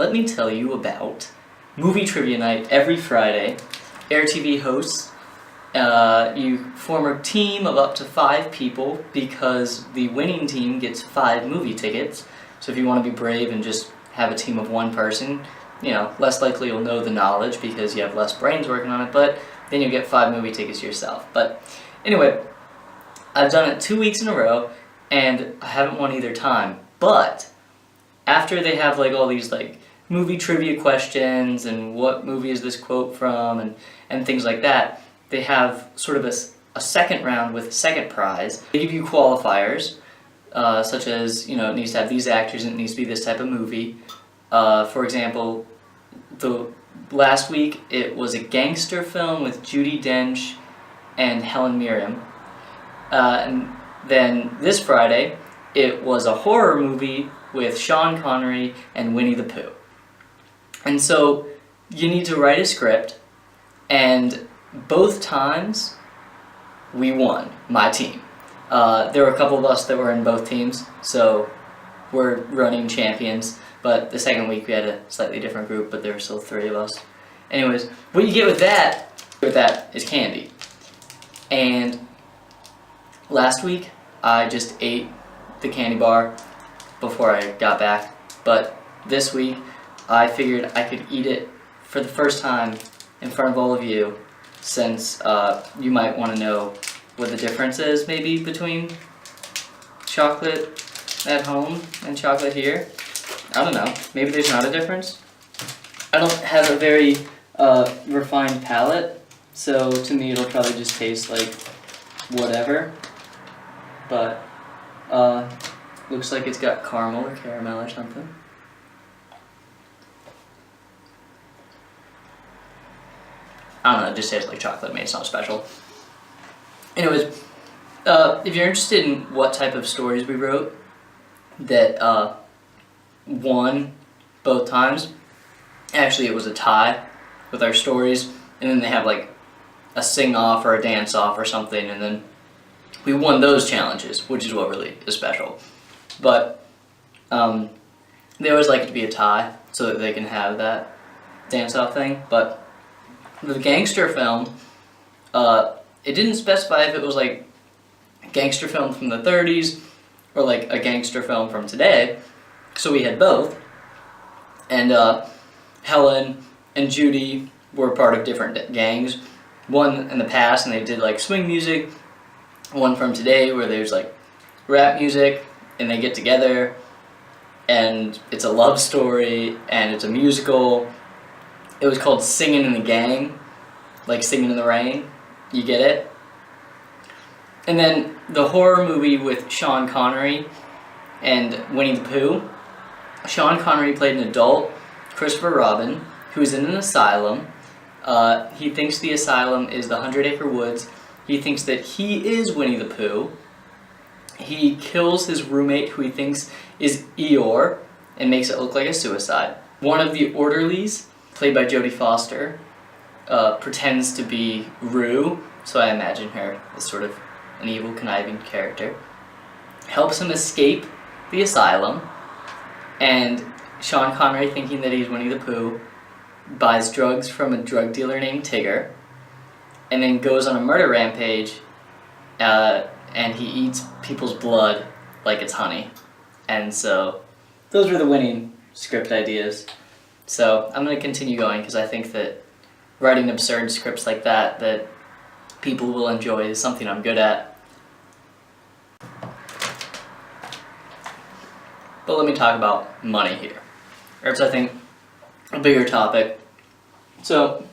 let me tell you about Movie Trivia Night every Friday. AirTV hosts. You form a team of up to 5 people because the winning team gets 5 movie tickets. So if you want to be brave and just have a team of 1 person, less likely you'll know the knowledge because you have less brains working on it, but then you get 5 movie tickets yourself. But anyway, I've done it 2 weeks in a row, and I haven't won either time. But after they have all these movie trivia questions and what movie is this quote from and things like that, they have sort of a second round with a second prize. They give you qualifiers, such as, it needs to have these actors and it needs to be this type of movie. For example, last week it was a gangster film with Judi Dench and Helen Mirren. And then this Friday, it was a horror movie with Sean Connery and Winnie the Pooh. And so you need to write a script, and both times we won, my team. There were a couple of us that were in both teams, so we're running champions. But the second week we had a slightly different group, but there were still 3 of us. Anyways, what you get with that is candy. And last week I just ate the candy bar before I got back, but this week I figured I could eat it for the first time in front of all of you, since you might want to know what the difference is maybe between chocolate at home and chocolate here. I don't know, maybe there's not a difference. I don't have a very refined palate, so to me it'll probably just taste like whatever. But looks like it's got caramel or caramel or something. I don't know, it just tastes like chocolate. Maybe it's not special. Anyways, if you're interested in what type of stories we wrote that won both times, actually it was a tie with our stories, and then they have a sing-off or a dance-off or something, and then we won those challenges, which is what really is special. But they always like it to be a tie so that they can have that dance-off thing. But the gangster film, it didn't specify if it was a gangster film from the 30s or a gangster film from today, so we had both. And Helen and Judy were part of different gangs. One in the past, and they did swing music. One from today where there's rap music and they get together and it's a love story and it's a musical. It was called Singin' in the Gang, like Singin' in the Rain. You get it? And then the horror movie with Sean Connery and Winnie the Pooh. Sean Connery played an adult, Christopher Robin, who's in an asylum. He thinks the asylum is the 100 Acre Woods. He thinks that he is Winnie the Pooh. He kills his roommate, who he thinks is Eeyore, and makes it look like a suicide. One of the orderlies, played by Jodie Foster, pretends to be Rue, so I imagine her as sort of an evil, conniving character. Helps him escape the asylum, and Sean Connery, thinking that he's Winnie the Pooh, buys drugs from a drug dealer named Tigger, and then goes on a murder rampage, and he eats people's blood like it's honey. And so, those were the winning script ideas. So, I'm going to continue going because I think that writing absurd scripts like that people will enjoy is something I'm good at. But let me talk about money here. It's, I think, a bigger topic. So,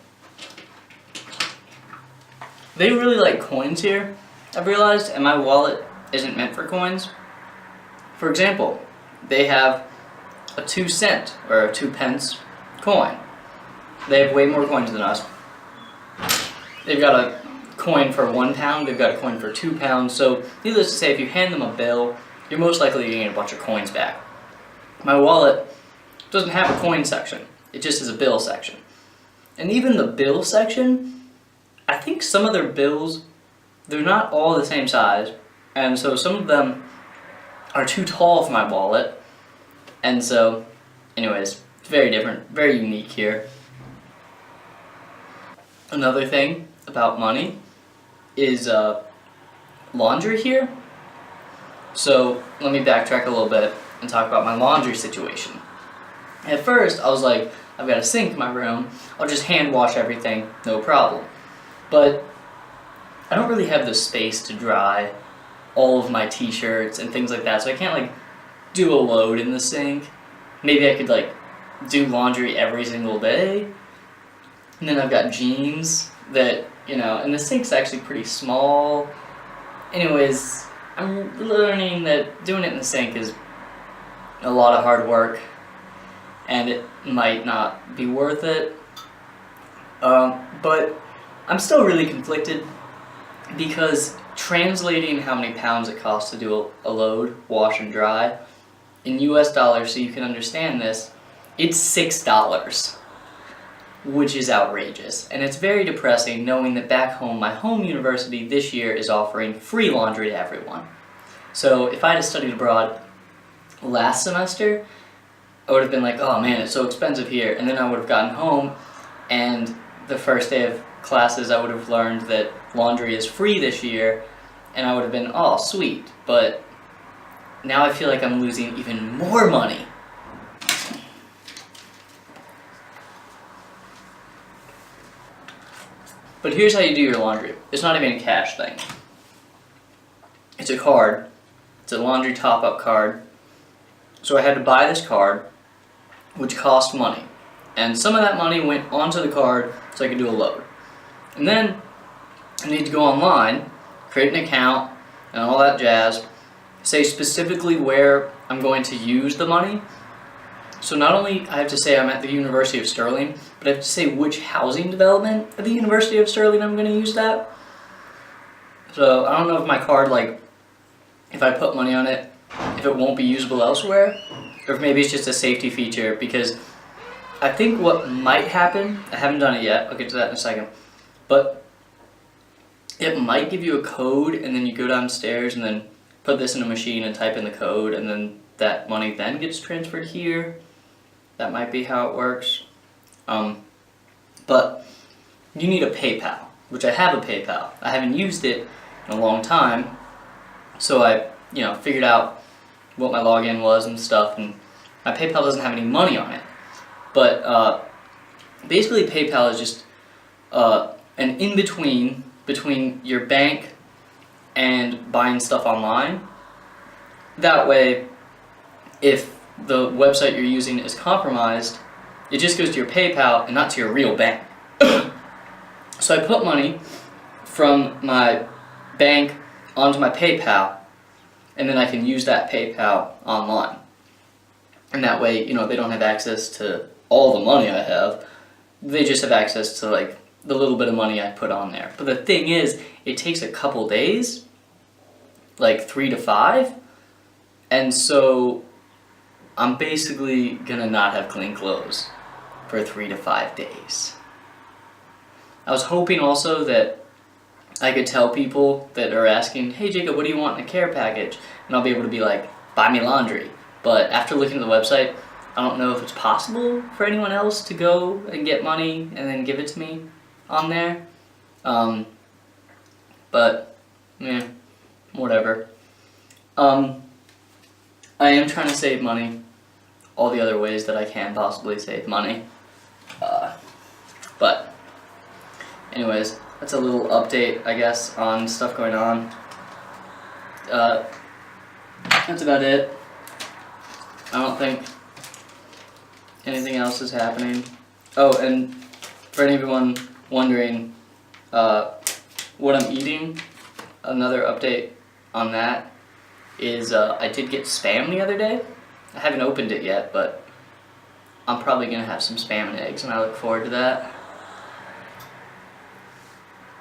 they really like coins here, I've realized, and my wallet isn't meant for coins. For example, they have a 2 cent or a 2 pence coin. They have way more coins than us. They've got a coin for £1, they've got a coin for £2, so needless to say, if you hand them a bill, you're most likely to get a bunch of coins back. My wallet doesn't have a coin section, it just has a bill section. And even the bill section, I think some of their bills, they're not all the same size, and so some of them are too tall for my wallet, and so, anyways, It's very different, very unique here. Another thing about money is laundry here. So let me backtrack a little bit and talk about my laundry situation. At first, I was like, I've got a sink in my room, I'll just hand wash everything, no problem. But I don't really have the space to dry all of my t-shirts and things like that, so I can't like do a load in the sink. Maybe I could like do laundry every single day. And then I've got jeans that, and the sink's actually pretty small. Anyways, I'm learning that doing it in the sink is a lot of hard work, and it might not be worth it. But I'm still really conflicted because translating how many pounds it costs to do a load, wash and dry, in US dollars, so you can understand this, it's $6, which is outrageous. And it's very depressing knowing that back home, my home university this year is offering free laundry to everyone. So if I had studied abroad last semester, I would have been like, oh man, it's so expensive here. And then I would have gotten home, and the first day of classes I would have learned that laundry is free this year, and I would have been, oh sweet. But now I feel like I'm losing even more money. But here's how you do your laundry. It's not even a cash thing. It's a card. It's a laundry top-up card. So I had to buy this card, which cost money. And some of that money went onto the card so I could do a load. And then I need to go online, create an account, and all that jazz, say specifically where I'm going to use the money. So not only I have to say I'm at the University of Sterling, but I have to say which housing development at the University of Sterling I'm going to use that. So I don't know if my card, like, if I put money on it, if it won't be usable elsewhere, or if maybe it's just a safety feature, because I think what might happen, I haven't done it yet, I'll get to that in a second, but it might give you a code and then you go downstairs and then put this in a machine and type in the code, and then that money then gets transferred here. That might be how it works. But you need a PayPal, which I have a PayPal. I haven't used it in a long time, so I figured out what my login was and stuff, and my PayPal doesn't have any money on it. But basically PayPal is just an in-between between your bank and buying stuff online. That way, if the website you're using is compromised, it just goes to your PayPal and not to your real bank. So I put money from my bank onto my PayPal, and then I can use that PayPal online. And that way, they don't have access to all the money I have. They just have access to like the little bit of money I put on there. But the thing is, it takes a couple days, like 3 to 5, and so I'm basically gonna not have clean clothes for 3 to 5 days. I was hoping also that I could tell people that are asking, hey Jacob, what do you want in a care package? And I'll be able to be like, buy me laundry. But after looking at the website, I don't know if it's possible for anyone else to go and get money and then give it to me on there. But, whatever. I am trying to save money all the other ways that I can possibly save money. But, anyways, that's a little update, I guess, on stuff going on. That's about it. I don't think anything else is happening. Oh, and for anyone wondering what I'm eating, another update on that is I did get Spam the other day. I haven't opened it yet, but I'm probably going to have some Spam and eggs, and I look forward to that.